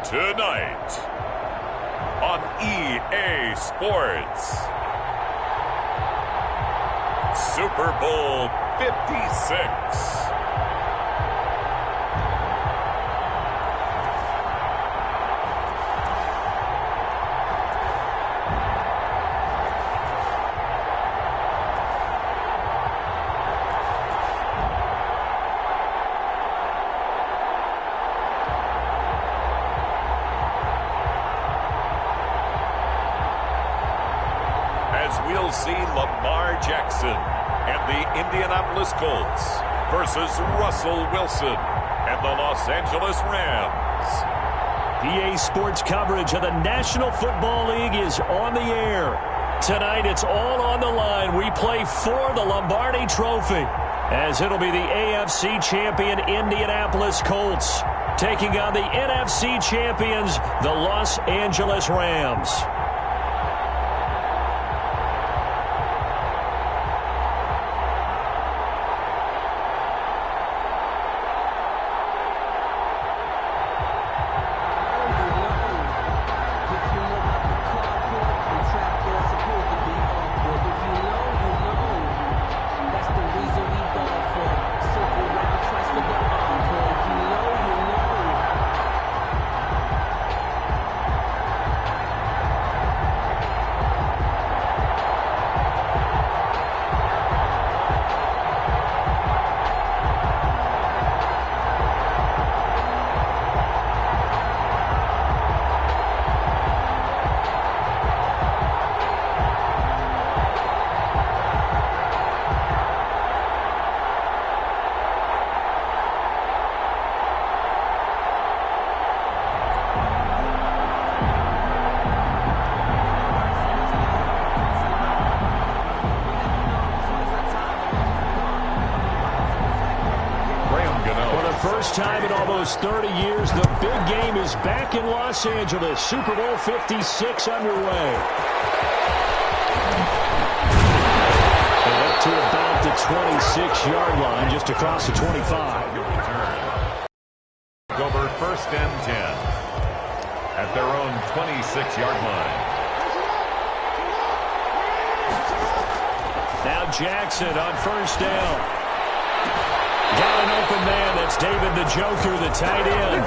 Tonight on EA Sports, Super Bowl 56. We'll see Lamar Jackson and the Indianapolis Colts versus Russell Wilson and the Los Angeles Rams. EA Sports coverage of the National Football League is on the air. Tonight it's all on the line. We play for the Lombardi Trophy, as it'll be the AFC champion Indianapolis Colts taking on the NFC champions, the Los Angeles Rams. First time in almost 30 years, the big game is back in Los Angeles. Super Bowl 56 underway. And up to about the 26-yard line, just across the 25. Over 1st and 10 at their own 26-yard line. Now Jackson on 1st down. Got an open man. That's David the Joker, the tight end.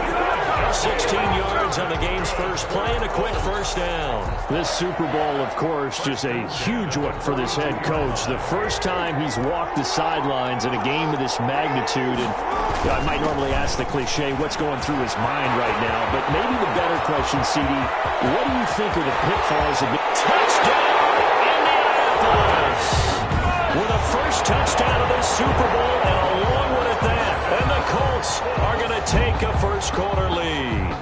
16 yards on the game's first play and a quick 1st down. This Super Bowl, of course, just a huge one for this head coach. The first time he's walked the sidelines in a game of this magnitude. And I might normally ask the cliche, what's going through his mind right now? But maybe the better question, CD, what do you think are the pitfalls of it? Touchdown, Indianapolis! With a first touchdown of this Super Bowl and a long one at that. And the Colts are going to take a first-quarter lead.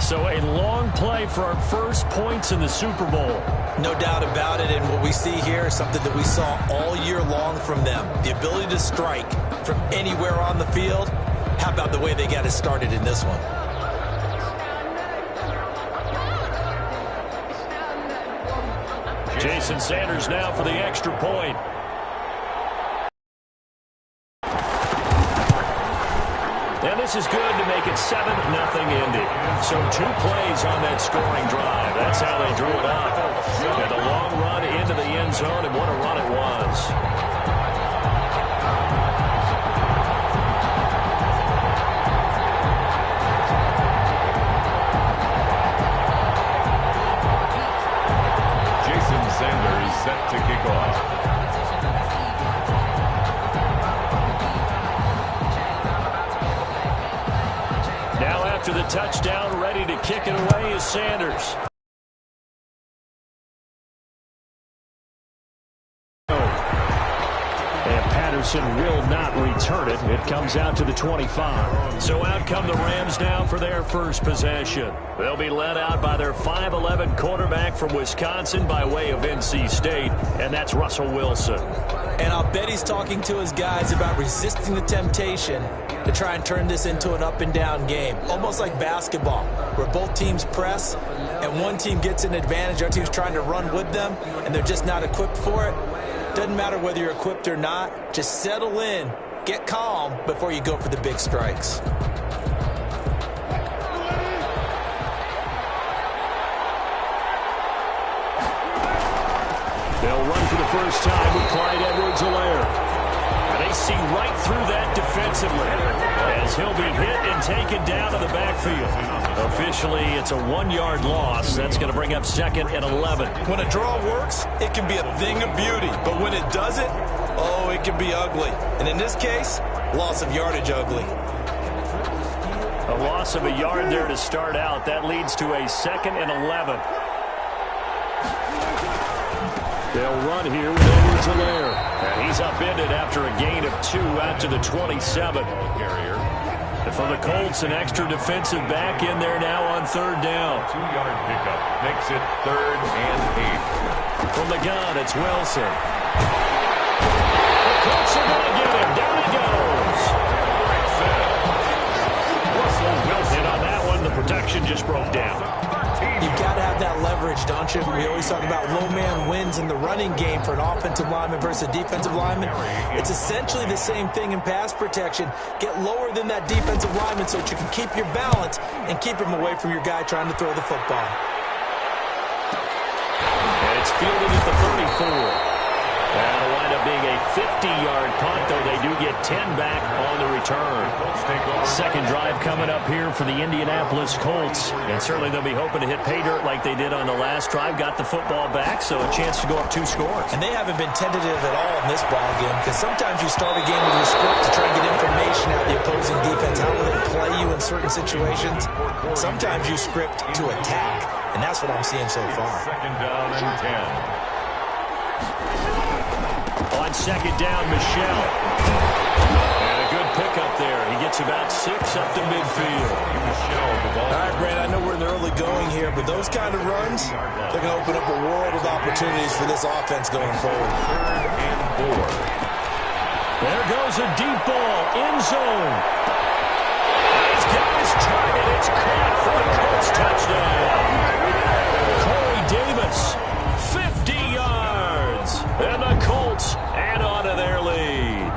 So a long play for our first points in the Super Bowl. No doubt about it, and what we see here is something that we saw all year long from them. The ability to strike from anywhere on the field. How about the way they got it started in this one? Jason Sanders now for the extra point. And this is good to make it 7-0 Indy. So 2 plays on that scoring drive. That's how they drew it up. And a long run into the end zone, and what a run it was. Sanders set to kick off. Now after the touchdown, ready to kick it away is Sanders. Patterson will not return it. It comes out to the 25. So out come the Rams now for their first possession. They'll be led out by their 5'11" quarterback from Wisconsin by way of NC State, and that's Russell Wilson. And I'll bet he's talking to his guys about resisting the temptation to try and turn this into an up-and-down game, almost like basketball, where both teams press and one team gets an advantage, our team's trying to run with them, and they're just not equipped for it. Doesn't matter whether you're equipped or not. Just settle in, get calm before you go for the big strikes. first time with Clyde Edwards-Helaire. And they see right through that defensively as he'll be hit and taken down to the backfield. Officially, it's a 1-yard loss. That's going to bring up 2nd and 11. When a draw works, it can be a thing of beauty. But when it doesn't, oh, it can be ugly. And in this case, loss of yardage ugly. A loss of a yard there to start out. That leads to a 2nd and 11. They'll run here with Edwards-Helaire. And he's upended after a gain of 2 out to the 27. And for the Colts, an extra defensive back in there now on 3rd down. 2-yard pickup makes it 3rd and 8. From the gun, it's Wilson. The Colts are going to get him. Down he goes. And on that one, the protection just broke down. You've got to have that leverage, don't you? We always talk about low man wins in the running game for an offensive lineman versus a defensive lineman. It's essentially the same thing in pass protection. Get lower than that defensive lineman so that you can keep your balance and keep him away from your guy trying to throw the football. And it's fielded at the 34. That'll wind up being a 50-yard punt, though they do get 10 back on the return. Second drive coming up here for the Indianapolis Colts. And certainly they'll be hoping to hit pay dirt like they did on the last drive. Got the football back, so a chance to go up 2 scores. And they haven't been tentative at all in this ball game, because sometimes you start a game with your script to try and get information out of the opposing defense. How will they play you in certain situations? Sometimes you script to attack, and that's what I'm seeing so far. 2nd down and 10. On 2nd down, Michel. And a good pickup there. He gets about 6 up to midfield. All right, Brad, I know we're in the early going here, but those kind of runs, they're going to open up a world of opportunities for this offense going forward. 3rd and 4. There goes a deep ball, end zone. He's got his target. It's caught for the Colts touchdown. Corey Davis, 50 yards. And the Colts add on to their lead.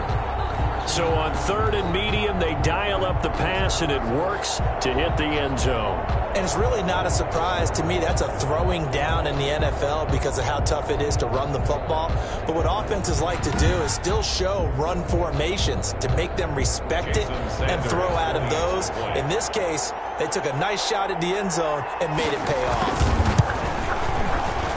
So on 3rd and medium, they dial up the pass, and it works to hit the end zone. And it's really not a surprise to me. That's a throwing down in the NFL because of how tough it is to run the football. But what offenses like to do is still show run formations to make them respect it and throw out of those. In this case, they took a nice shot at the end zone and made it pay off.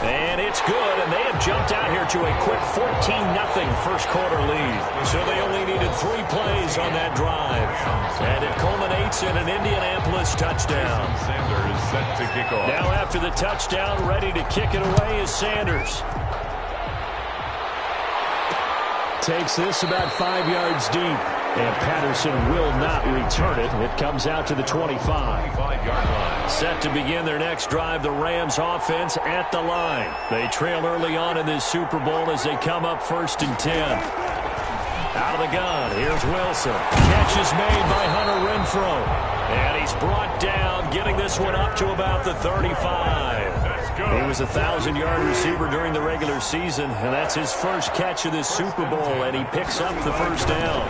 And it's good, and they have jumped out here to a quick 14-0 first quarter lead. So they only needed 3 plays on that drive. And it culminates in an Indianapolis touchdown. Sanders set to kick off. Now after the touchdown, ready to kick it away is Sanders. Takes this about 5 yards deep. And Patterson will not return it. It comes out to the 25. 25-yard line. Set to begin their next drive, the Rams offense at the line. They trail early on in this Super Bowl as they come up 1st and 10. Out of the gun, here's Wilson. Catch is made by Hunter Renfrow. And he's brought down, getting this one up to about the 35. He was a 1,000-yard receiver during the regular season, and that's his first catch of this Super Bowl, and he picks up the first down.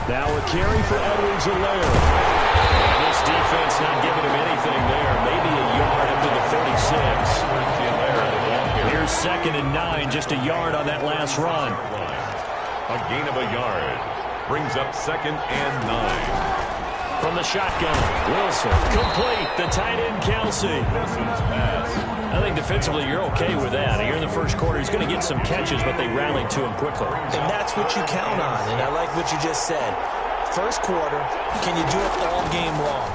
Now a carry for Edwards-Helaire. And this defense not giving him anything there. Maybe a yard up to the 36. Here's 2nd and 9, just a yard on that last run. A gain of a yard brings up 2nd and 9. From the shotgun, Wilson, complete, the tight end, Kelsey. I think defensively you're okay with that. Here in the first quarter, he's going to get some catches, but they rallied to him quickly. And that's what you count on, and I like what you just said. First quarter, can you do it all game long?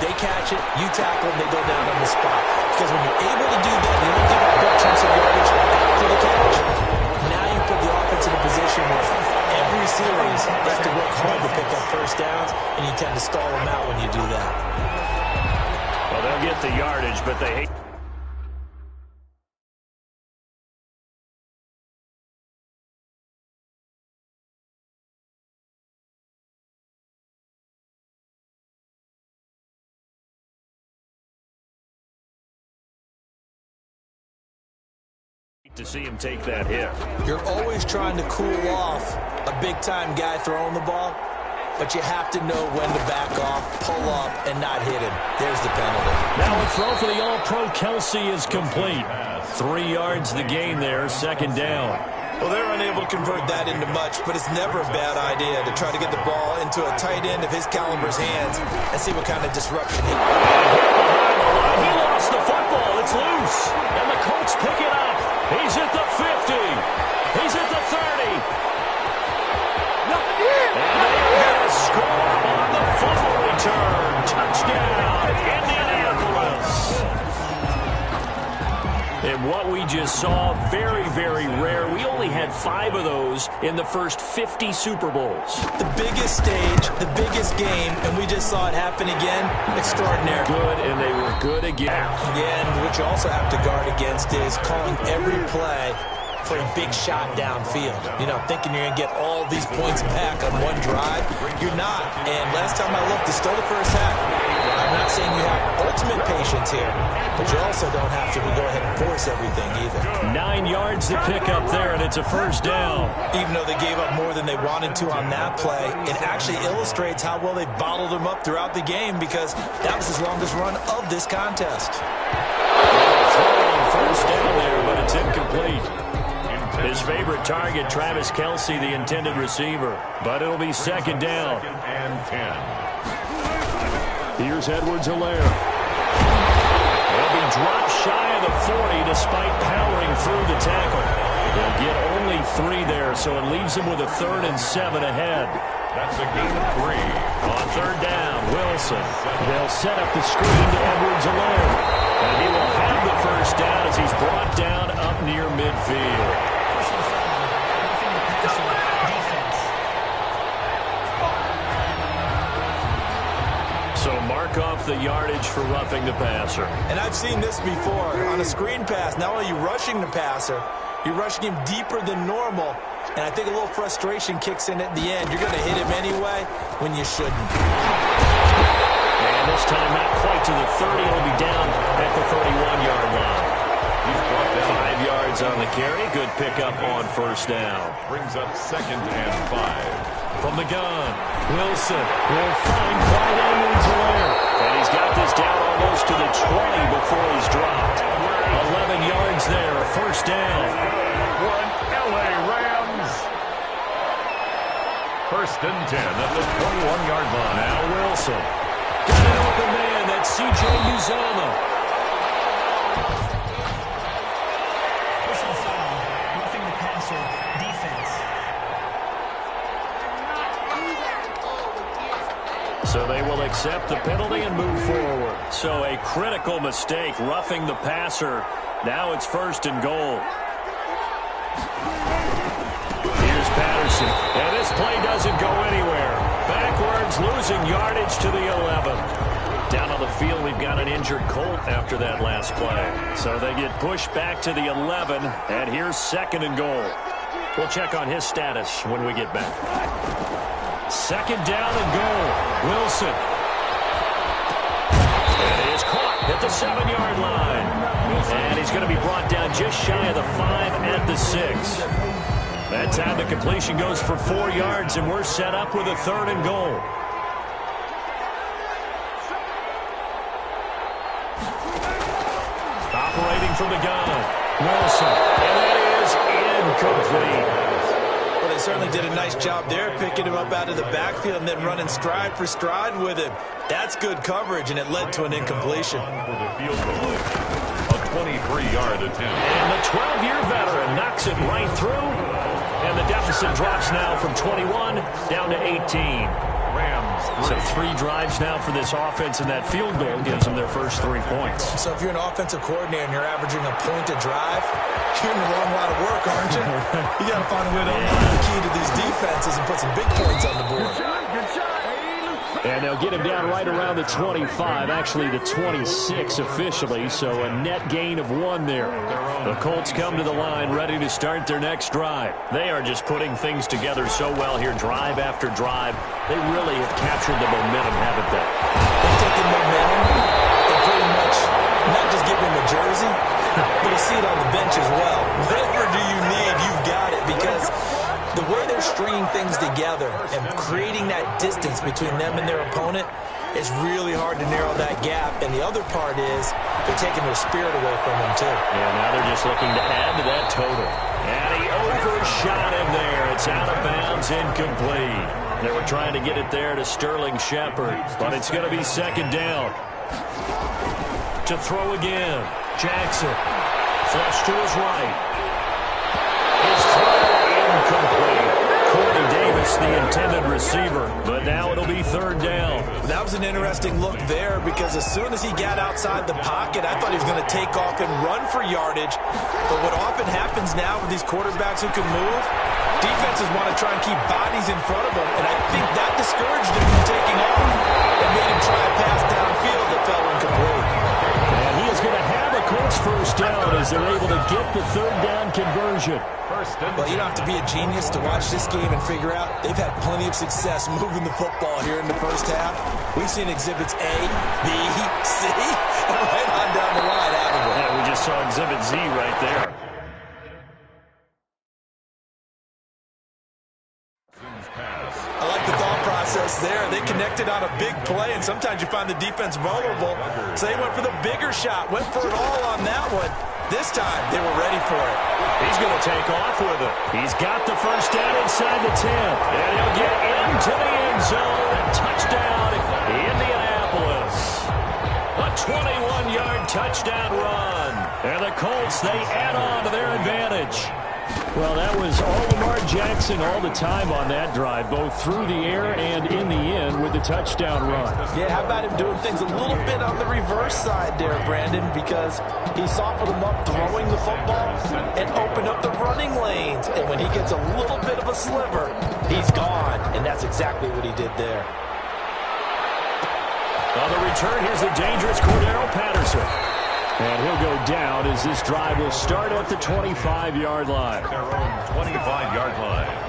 They catch it, you tackle them, they go down on the spot. Because when you're able to do that, you don't give up big chunks of yardage after the catch. Now you put the offense in a position where every series they have to work hard to pick up first downs, and you tend to stall them out when you do that. Well, they'll get the yardage, but they hate. To see him take that hit. You're always trying to cool off a big-time guy throwing the ball, but you have to know when to back off, pull up, and not hit him. There's the penalty. Now a throw for the All-Pro Kelsey is complete. 3 yards the gain there, 2nd down. Well, they're unable to convert that into much, but it's never a bad idea to try to get the ball into a tight end of his caliber's hands and see what kind of disruption he can. He lost the football. It's loose. And the Colts pick it up. He's at the 50. He's at the 30. And they're going to score on the fumble return. Touchdown, Indianapolis. And what we just saw, very, very rare. We only had 5 of those in the first 50 Super Bowls. The biggest stage, the biggest game, and we just saw it happen again. Extraordinary. Good, and they were good again. Again, what you also have to guard against is calling every play for a big shot downfield. You know, thinking you're going to get all these points back on one drive. You're not. And last time I looked, it's still the first half. I'm not saying you have ultimate patience here, but you also don't have to go ahead and force everything either. 9 yards to pick up there, and it's a first down. Even though they gave up more than they wanted to on that play, it actually illustrates how well they bottled them up throughout the game, because that was his longest run of this contest. First down there, but it's incomplete. His favorite target, Travis Kelce, the intended receiver. But it'll be second down. And 10. Here's Edwards-Helaire. He'll be dropped shy of the 40 despite powering through the tackle. They'll get only 3 there, so it leaves him with a 3rd and 7 ahead. That's a gain of 3. On third down, Wilson. They'll set up the screen to Edwards-Helaire. And he will have the first down as he's brought down up near midfield. So mark off the yardage for roughing the passer. And I've seen this before. On a screen pass, not only are you rushing the passer, you're rushing him deeper than normal. And I think a little frustration kicks in at the end. You're going to hit him anyway when you shouldn't. And this time not quite to the 30. It'll be down at the 31-yard line. He's brought down 5 yards on the carry. Good pickup on first down. Brings up 2nd and 5. From the gun, Wilson will find Clyde Edwards-Helaire. And he's got this down almost to the 20 before he's dropped. 11 yards there, first down. LA Rams. 1st and 10 at the 21-yard line. Now Wilson. Got an open man. That's C.J. Uzomah. Personal foul, roughing the passer, defense. So they will accept the penalty and move forward. So a critical mistake, roughing the passer. Now it's 1st and goal. Here's Patterson. And this play doesn't go anywhere. Backwards, losing yardage to the 11. Down on the field, we've got an injured Colt after that last play. So they get pushed back to the 11. And here's 2nd and goal. We'll check on his status when we get back. 2nd down and goal. Wilson. And he is caught at the 7-yard line. And he's going to be brought down just shy of the 5 at the 6. That time the completion goes for 4 yards, and we're set up with a 3rd and goal. Operating from the gun, Wilson. And that is incomplete. Well, they certainly did a nice job there, picking him up out of the backfield and then running stride for stride with him. That's good coverage, and it led to an incompletion. For the field goal. A 23-yard attempt. And the 12-year veteran knocks it right through. And the deficit drops now from 21 down to 18. Rams. So 3 drives now for this offense, and that field goal gives them their first 3 points. So if you're an offensive coordinator and you're averaging a point a drive, you're in the wrong line of work, aren't you? You got to find a way to unlock the key to these defenses and put some big points on the board. And they'll get him down right around the 25, actually the 26 officially, so a net gain of 1 there. The Colts come to the line ready to start their next drive. They are just putting things together so well here, drive after drive. They really have captured the momentum, haven't they? They've taken momentum and pretty much not just give him a jersey, but a seat on the bench as well. Whatever do you need, you've got it, because the way they're stringing things together and creating that distance between them and their opponent is really hard to narrow that gap. And the other part is they're taking their spirit away from them, too. Yeah, now they're just looking to add to that total. And he overshot him there. It's out of bounds, incomplete. They were trying to get it there to Sterling Shepard, but it's going to be second down. To throw again. Jackson. Flush to his right. His throw incomplete. Corey Davis, the intended receiver, but now it'll be third down. That was an interesting look there because as soon as he got outside the pocket, I thought he was going to take off and run for yardage. But what often happens now with these quarterbacks who can move, defenses want to try and keep bodies in front of them, and I think that discouraged him from taking off and made him try a pass downfield that fell incomplete. And he is going to have a Colts first down as they're able to get the third down conversion. Well, you don't have to be a genius to watch this game and figure out they've had plenty of success moving the football here in the first half. We've seen exhibits A, B, C, and right on down the line, haven't we? Yeah, we just saw exhibit Z right there. I like the thought process there. They connected on a big play, and sometimes you find the defense vulnerable. So they went for the bigger shot, went for it all on that one. This time, they were ready for it. He's going to take off with it. He's got the first down inside the 10. And he'll get into the end zone. Touchdown, Indianapolis. A 21-yard touchdown run. And the Colts, they add on to their advantage. Well, that was all Lamar Jackson all the time on that drive, both through the air and in the end with the touchdown run. Yeah, how about him doing things a little bit on the reverse side there, Brandon, because he softened him up throwing the football and opened up the running lanes. And when he gets a little bit of a sliver, he's gone. And that's exactly what he did there. On the return, here's the dangerous Cordero Patterson. And he'll go down as this drive will start at the 25-yard line. Their own 25-yard line.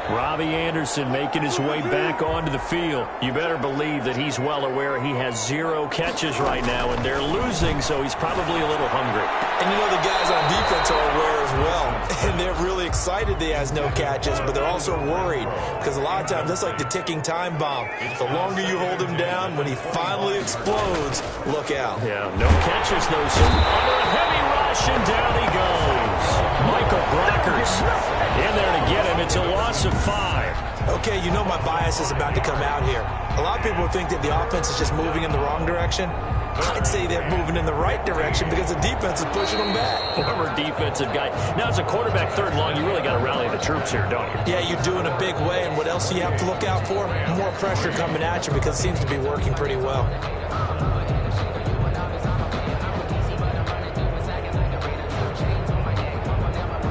Robbie Anderson making his way back onto the field. You better believe that he's well aware he has 0 catches right now, and they're losing, so he's probably a little hungry. And you know the guys on defense are aware as well. And they're really excited that he has no catches, but they're also worried because a lot of times that's like the ticking time bomb. The longer you hold him down, when he finally explodes, look out. Yeah, no catches, though. So under a heavy rush, and down he goes. Michael Brockers in there to get him. It's a loss of 5. Okay, you know my bias is about to come out here. A lot of people think that the offense is just moving in the wrong direction. I'd say they're moving in the right direction because the defense is pushing them back. Former defensive guy. Now, as a quarterback third and long, you really got to rally the troops here, don't you? Yeah, you do in a big way, and what else do you have to look out for? More pressure coming at you because it seems to be working pretty well.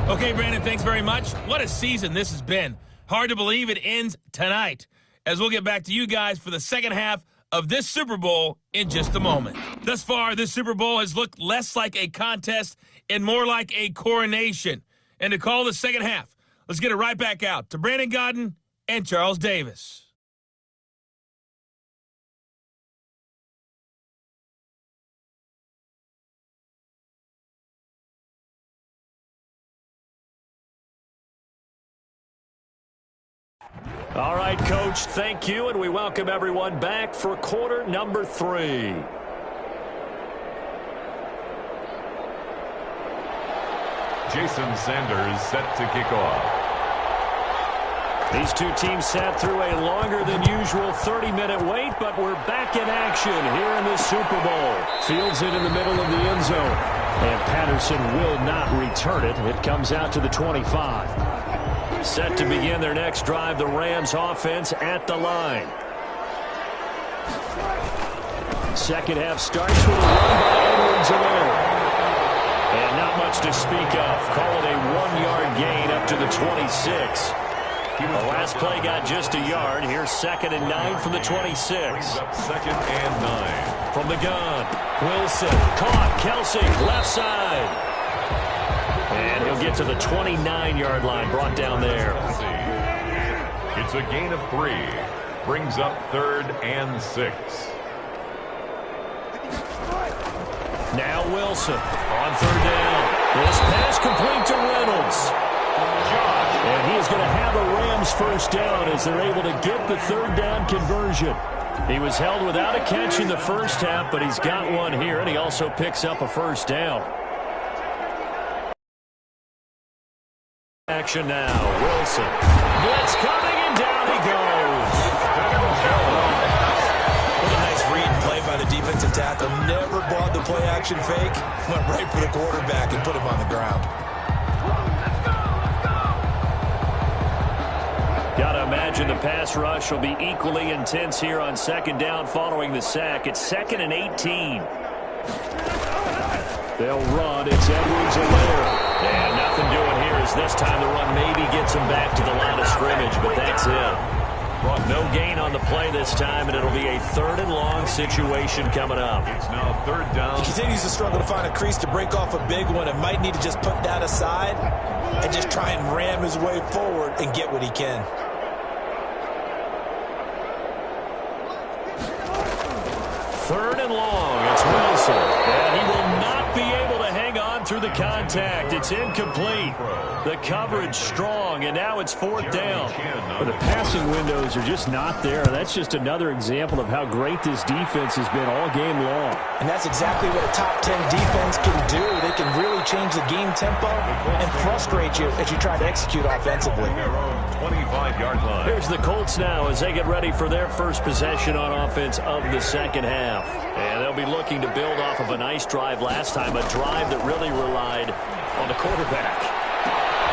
Okay, Brandon, thanks very much. What a season this has been. Hard to believe it ends tonight, as we'll get back to you guys for the second half of this Super Bowl in just a moment. Thus far, this Super Bowl has looked less like a contest and more like a coronation. And to call the second half, let's get it right back out to Brandon Godden and Charles Davis. All right, Coach, thank you, and we welcome everyone back for quarter number 3. Jason Sanders set to kick off. These two teams sat through a longer than usual 30-minute wait, but we're back in action here in the Super Bowl. Fields it in the middle of the end zone, and Patterson will not return it. It comes out to the 25. Set to begin their next drive, the Rams offense at the line. Second half starts with a run by Edwards-Helaire. And not much to speak of. Call it a 1-yard gain up to the 26. The last play got just a yard. Here's 2nd and 9 from the 26. Up 2nd and 9. From the gun, Wilson caught. Kelsey, left side. And he'll get to the 29-yard line, brought down there. It's a gain of 3. Brings up 3rd and 6. Now Wilson on 3rd down. This pass complete to Reynolds. And he is going to have a Rams first down as they're able to get the 3rd down conversion. He was held without a catch in the first half, but he's got one here, and he also picks up a first down. action now. Wilson. Blitz coming, and down he goes. What a nice read and play by the defensive tackle. Never bought the play-action fake. Went right for the quarterback and put him on the ground. Gotta imagine the pass rush will be equally intense here on second down following the sack. It's 2nd and 18. They'll run. It's Edwards-Helaire. And nothing doing here as this time the run maybe gets him back to the line of scrimmage, but that's it. No gain on the play this time, and it'll be a 3rd and long situation coming up. It's now 3rd down. He continues to struggle to find a crease to break off a big one and might need to just put that aside and just try and ram his way forward and get what he can. 3rd and long. It's Wilson. And he will not be able to hang on through the contact. It's incomplete. The coverage strong, and now it's 4th down. Well, the passing windows are just not there. That's just another example of how great this defense has been all game long. And that's exactly what a top 10 defense can do. They can really change the game tempo and frustrate you as you try to execute offensively. 25-yard line. Here's the Colts now as they get ready for their first possession on offense of the second half. And they'll be looking to build off of a nice drive last time, a drive that really relied on the quarterback.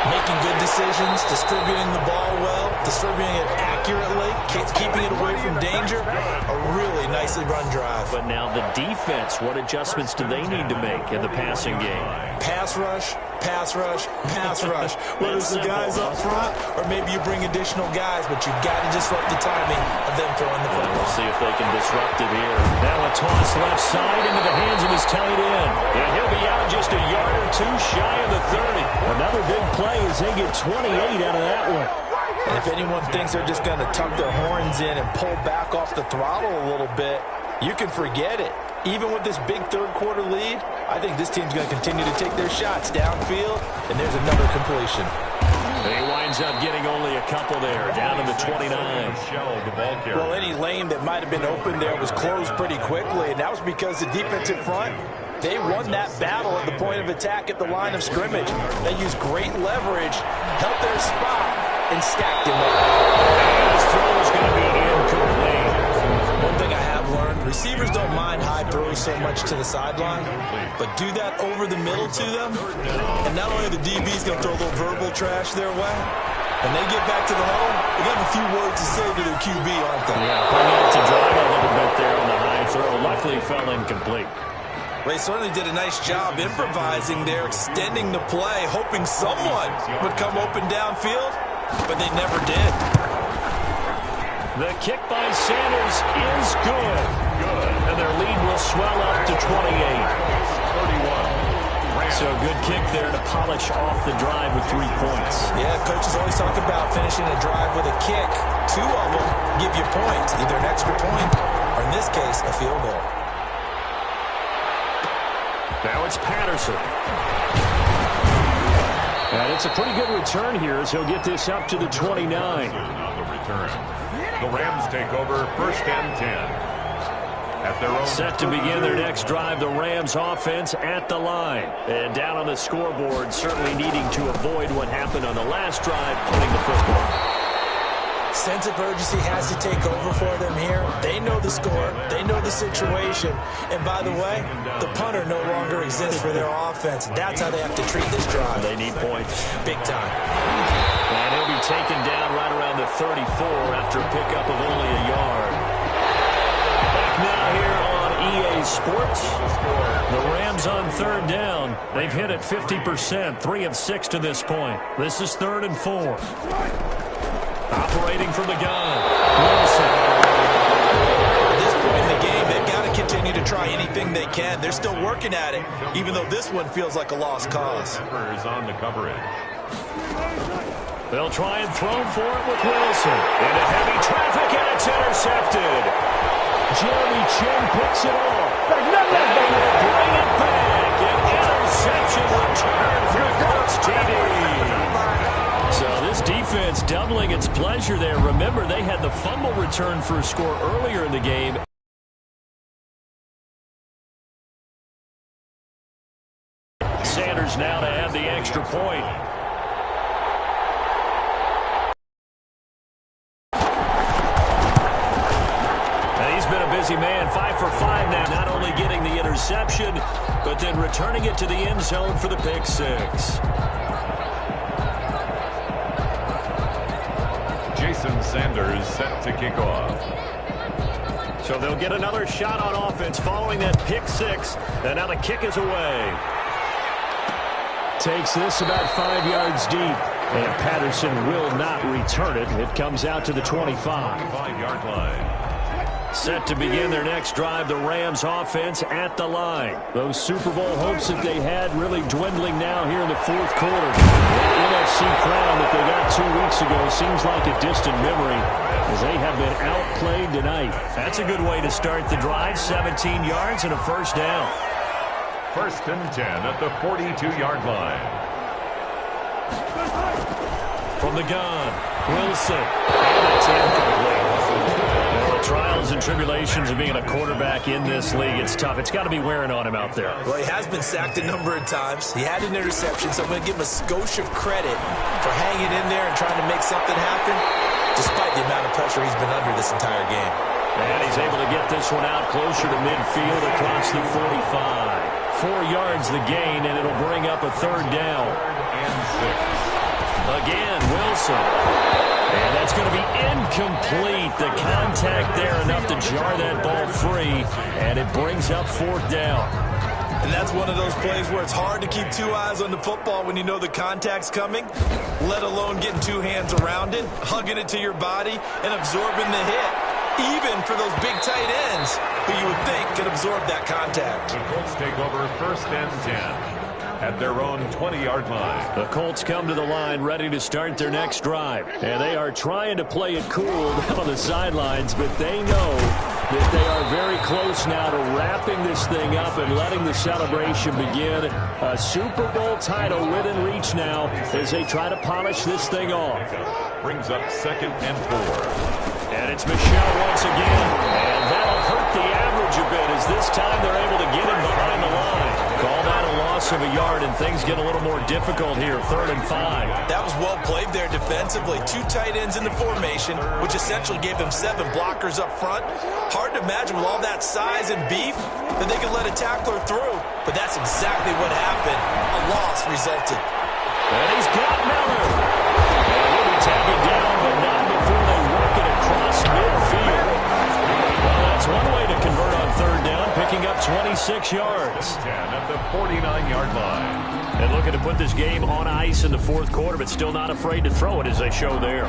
Making good decisions, distributing the ball well, distributing it accurately, keeping it away from danger. A really nicely run drive. But now the defense, what adjustments do they need to make in the passing game? Pass rush, pass rush, pass rush. Whether it's the guys up front or maybe you bring additional guys, but you've got to disrupt the timing of them throwing the football. We'll see if they can disrupt it here. Now a toss left side into the hands of his tight end. And he'll be out just a yard or two shy of the 30. Another big play as they get 28 out of that one. And if anyone thinks they're just going to tuck their horns in and pull back off the throttle a little bit, you can forget it. Even with this big third-quarter lead, I think this team's going to continue to take their shots downfield, and there's another completion. And he winds up getting only a couple there, down to the 29. Well, any lane that might have been open there was closed pretty quickly, and that was because the defensive front, they won that battle at the point of attack at the line of scrimmage. They used great leverage, held their spot, and stacked him up. His throw is going to be incomplete. One thing I have learned, receivers don't mind high throws so much to the sideline, but do that over the middle to them, and not only are the DBs going to throw a little verbal trash their way, when they get back to the hole, they got a few words to say to their QB, aren't they? Yeah, bringing it to drive a little bit there on the high throw. Luckily fell incomplete. They certainly did a nice job improvising there, extending the play, hoping someone would come open downfield, but they never did. The kick by Sanders is good. And their lead will swell up to 28. 31. So a good kick there to polish off the drive with 3 points. Yeah, coaches always talk about finishing a drive with a kick. 2 of them give you points, either an extra point or, in this case, a field goal. Now it's Patterson. And it's a pretty good return here as he'll get this up to the 29. On the return. The Rams take over 1st and 10. At their own Set to begin their next drive, the Rams offense at the line. And down on the scoreboard, certainly needing to avoid what happened on the last drive, punting the football. Sense of urgency has to take over for them here. They know the score. They know the situation. And by the way, the punter no longer exists for their offense. That's how they have to treat this drive. They need points. Big time. And he'll be taken down right around the 34 after a pickup of only a yard. Back now here on EA Sports. The Rams on 3rd down. They've hit it 50%, 3 of 6 to this point. This is 3rd and 4. Operating from the gun. Wilson. At this point in the game, they've got to continue to try anything they can. They're still working at it, even though this one feels like a lost cause. is on the coverage. They'll try and throw for it with Wilson. Into heavy traffic, and it's intercepted. Jeremy Chin picks it off. And they will bring it back. An interception return for Colts TD. So this defense doubling its pleasure there. Remember, they had the fumble return for a score earlier in the game. Sanders now to add the extra point. been a busy man. 5 for 5 now. Not only getting the interception, but then returning it to the end zone for the pick six. Jason Sanders set to kick off. So they'll get another shot on offense following that pick six. And now the kick is away. Takes this about 5 yards deep. And Patterson will not return it. It comes out to the 25-yard line. Set to begin their next drive, the Rams offense at the line. Those Super Bowl hopes that they had really dwindling now here in the fourth quarter. That NFC crown that they got 2 weeks ago seems like a distant memory as they have been outplayed tonight. That's a good way to start the drive. 17 yards and a first down. 1st and 10 at the 42-yard line. From the gun, Wilson. And it's incomplete. Well, the trials and tribulations of being a quarterback in this league, it's tough. It's got to be wearing on him out there. Well, he has been sacked a number of times. He had an interception, so I'm going to give him a skosh of credit for hanging in there and trying to make something happen, despite the amount of pressure he's been under this entire game. And he's able to get this one out closer to midfield across the 45. 4 yards the gain, and it'll bring up a third down. And 6. Again, Wilson. And that's going to be incomplete. The contact there enough to jar that ball free, and it brings up 4th down. And that's one of those plays where it's hard to keep 2 eyes on the football when you know the contact's coming, let alone getting 2 hands around it, hugging it to your body, and absorbing the hit. Even for those big tight ends who you would think could absorb that contact. The Colts take over 1st and 10 at their own 20-yard line. The Colts come to the line ready to start their next drive. And they are trying to play it cool down on the sidelines, but they know that they are very close now to wrapping this thing up and letting the celebration begin. A Super Bowl title within reach now as they try to polish this thing off. Brings up 2nd and 4. And it's Michelle once again. And that'll hurt the average a bit as this time they're able to get him behind the line. Call that a loss of a yard, and things get a little more difficult here. 3rd and 5. That was well played there defensively. 2 tight ends in the formation, which essentially gave them 7 blockers up front. Hard to imagine with all that size and beef that they could let a tackler through. But that's exactly what happened. A loss resulted. And he's got Miller. And he'll be taken down, but not before they work it across midfield. Well, that's one way to convert on 3rd down, picking up 26 yards. 10 at the 49-yard line. And looking to put this game on ice in the 4th quarter, but still not afraid to throw it as they show there.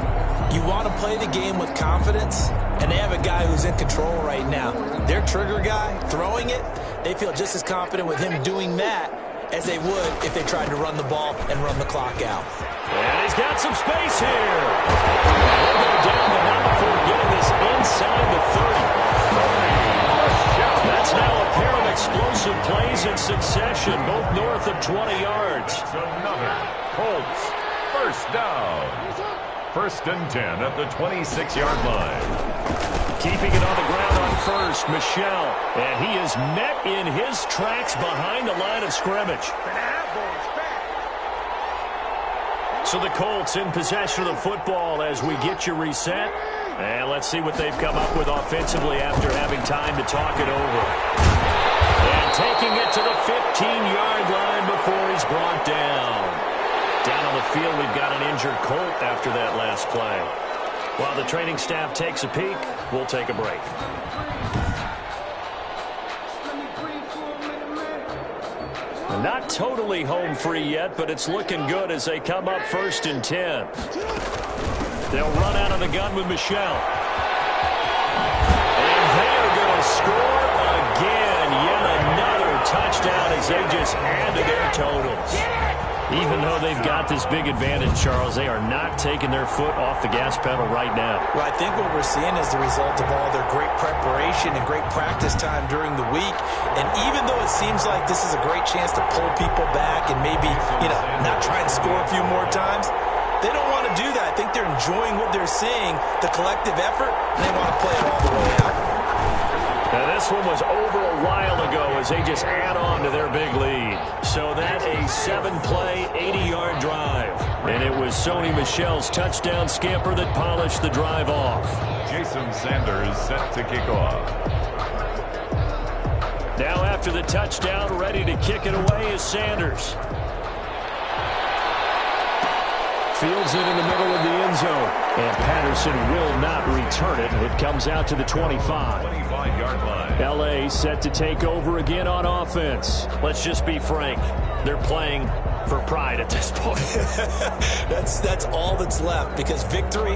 You want to play the game with confidence, and they have a guy who's in control right now. Their trigger guy, throwing it, they feel just as confident with him doing that as they would if they tried to run the ball and run the clock out. And he's got some space here. They'll go down, but not before getting this inside the 30. That's now a pair of explosive plays in succession, both north of 20 yards. Another Colts 1st down. 1st and 10 at the 26-yard line. Keeping it on the ground on 1st, Michelle. And he is met in his tracks behind the line of scrimmage. So the Colts in possession of the football as we get you reset. And let's see what they've come up with offensively after having time to talk it over. And taking it to the 15-yard line before he's brought down. Down on the field, we've got an injured Colt after that last play. While the training staff takes a peek, we'll take a break. Not totally home free yet, but it's looking good as they come up 1st and 10. They'll run out of the gun with Michelle. And they're going to score again. Yet another touchdown as they just add to their totals. Even though they've got this big advantage, Charles, they are not taking their foot off the gas pedal right now. Well, I think what we're seeing is the result of all their great preparation and great practice time during the week. And even though it seems like this is a great chance to pull people back and maybe, not try and score a few more times, they don't want to do that. I think they're enjoying what they're seeing, the collective effort, and they want to play it all the way out. Now, this one was over a while ago as they just add on to their big lead. So that a 7-play, 80-yard drive. And it was Sony Michel's touchdown scamper that polished the drive off. Jason Sanders set to kick off. Now after the touchdown, ready to kick it away is Sanders. Fields it in the middle of the end zone. And Patterson will not return it. It comes out to the 25. 25-yard line. L.A. set to take over again on offense. Let's just be frank. They're playing for pride at this point. That's all that's left, because victory,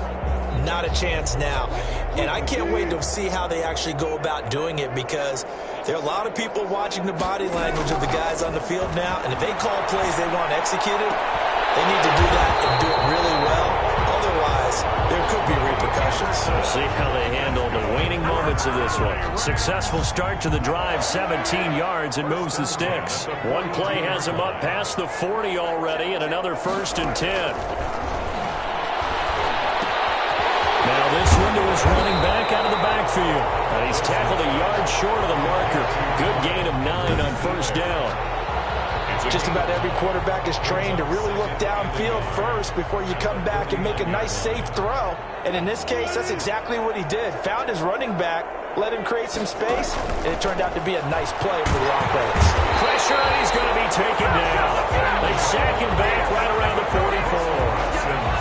not a chance now. And I can't wait to see how they actually go about doing it, because there are a lot of people watching the body language of the guys on the field now, and if they call plays they want executed, they need to do that and do it really well. Otherwise, there could be repercussions. We'll see how they handle the waning moments of this one. Successful start to the drive, 17 yards, and moves the sticks. One play has him up past the 40 already, and another 1st and 10. Now this one to his running back out of the backfield. And he's tackled a yard short of the marker. Good gain of 9 on 1st down. Just about every quarterback is trained to really look downfield first before you come back and make a nice, safe throw. And in this case, that's exactly what he did. Found his running back, let him create some space, and it turned out to be a nice play for the offense. Pressure, and he's going to be taken down. They sack him back right around the 44.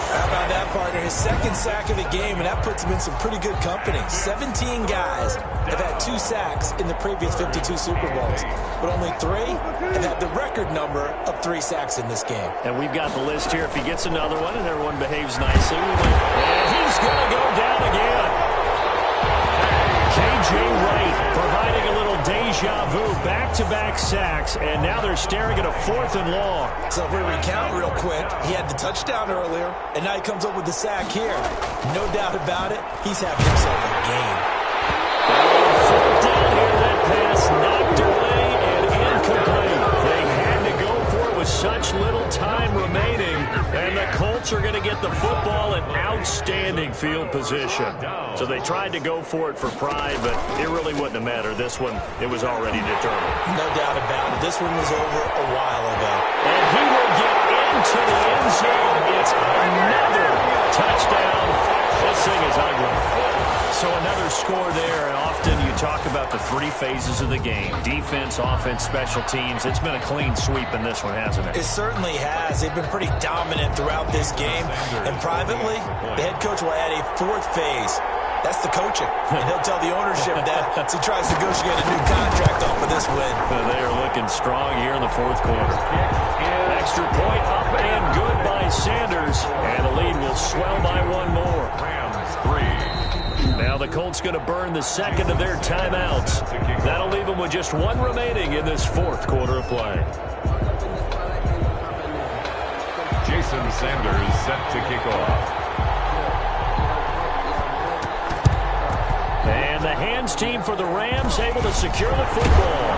How about that, partner? His 2nd sack of the game, and that puts him in some pretty good company. 17 guys have had 2 sacks in the previous 52 Super Bowls, but only 3 have had the record number of 3 sacks in this game. And we've got the list here. If he gets another one and everyone behaves nicely, and he's going to go down again. K.J. Wright providing a little deja vu, back-to-back sacks, and now they're staring at a 4th and long. So if we recount real quick, he had the touchdown earlier, and now he comes up with the sack here. No doubt about it, he's having himself a game. 4th down here, that pass knocked away and incomplete. They had to go for it with such little time remaining, and the Colts are going to get the football in outstanding field position. So they tried to go for it for pride, but it really wouldn't have mattered. This one, it was already determined. No doubt about it. This one was over a while ago. And he will get into the end zone. It's another touchdown. This thing is ugly. So another score there, and often you talk about the 3 phases of the game. Defense, offense, special teams. It's been a clean sweep in this one, hasn't it? It certainly has. They've been pretty dominant throughout this game. And privately, the head coach will add a 4th phase. That's the coaching. And he'll tell the ownership that as he tries to negotiate a new contract off of this win. They are looking strong here in the 4th quarter. Extra point up and good by Sanders. And the lead will swell by 1 more. Rams 3. Now the Colts going to burn the 2nd of their timeouts. That'll leave them with just 1 remaining in this 4th quarter of play. Jason Sanders set to kick off. And the hands team for the Rams able to secure the football.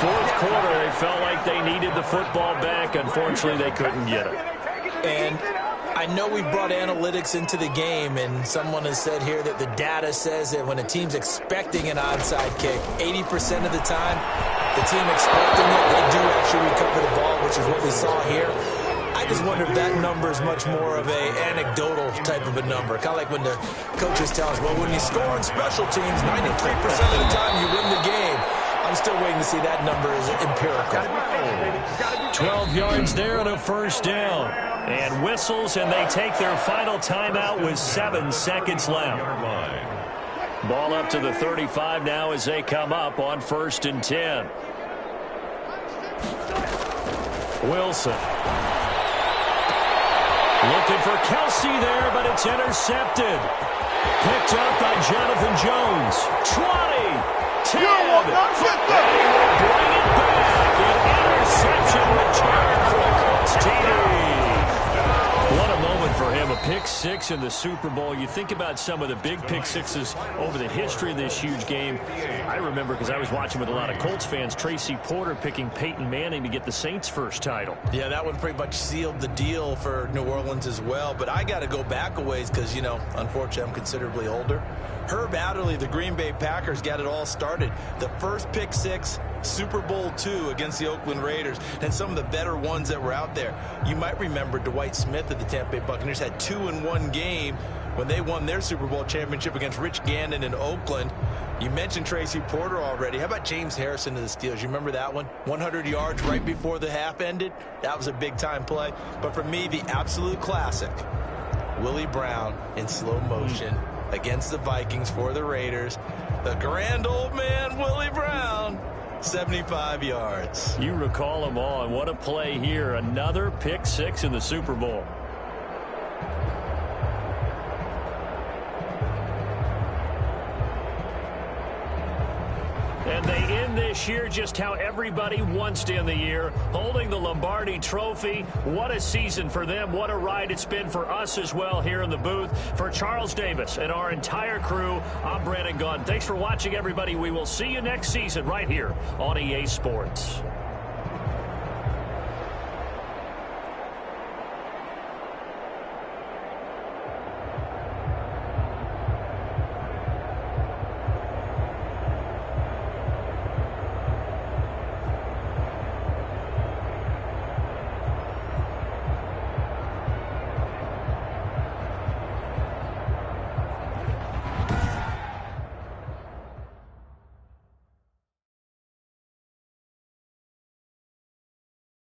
4th quarter, they felt like they needed the football back. Unfortunately, they couldn't get it. And I know we brought analytics into the game, and someone has said here that the data says that when a team's expecting an onside kick, 80% of the time, the team expecting it, they do actually recover the ball, which is what we saw here. I just wonder if that number is much more of a anecdotal type of a number. Kind of like when the coaches tell us, well, when you score on special teams, 93% of the time you win the game. I'm still waiting to see that number is empirical. 12 yards there on a 1st down. And whistles, and they take their final timeout with 7 seconds left. Ball up to the 35 now as they come up on 1st and 10. Wilson. Looking for Kelsey there, but it's intercepted. Picked up by Jonathan Jones. 20. 10. And he will bring it back. An interception return for the Colts TD. What a moment for him. A pick 6 in the Super Bowl. You think about some of the big pick 6s over the history of this huge game. I remember, because I was watching with a lot of Colts fans, Tracy Porter picking Peyton Manning to get the Saints' first title. Yeah, that one pretty much sealed the deal for New Orleans as well. But I got to go back a ways because, you know, unfortunately I'm considerably older. Herb Adderley, the Green Bay Packers, got it all started. The first pick 6, Super Bowl II against the Oakland Raiders, and some of the better ones that were out there. You might remember Dwight Smith of the Tampa Bay Buccaneers had 2 in one game when they won their Super Bowl championship against Rich Gannon in Oakland. You mentioned Tracy Porter already. How about James Harrison to the Steelers? You remember that one? 100 yards right before the half ended? That was a big-time play. But for me, the absolute classic, Willie Brown in slow motion against the Vikings for the Raiders. The grand old man, Willie Brown, 75 yards. You recall them all, and what a play here. Another pick six in the Super Bowl. And they end this year just how everybody wants to end the year, holding the Lombardi Trophy. What a season for them. What a ride it's been for us as well here in the booth. For Charles Davis and our entire crew, I'm Brandon Gaudin. Thanks for watching, everybody. We will see you next season right here on EA Sports.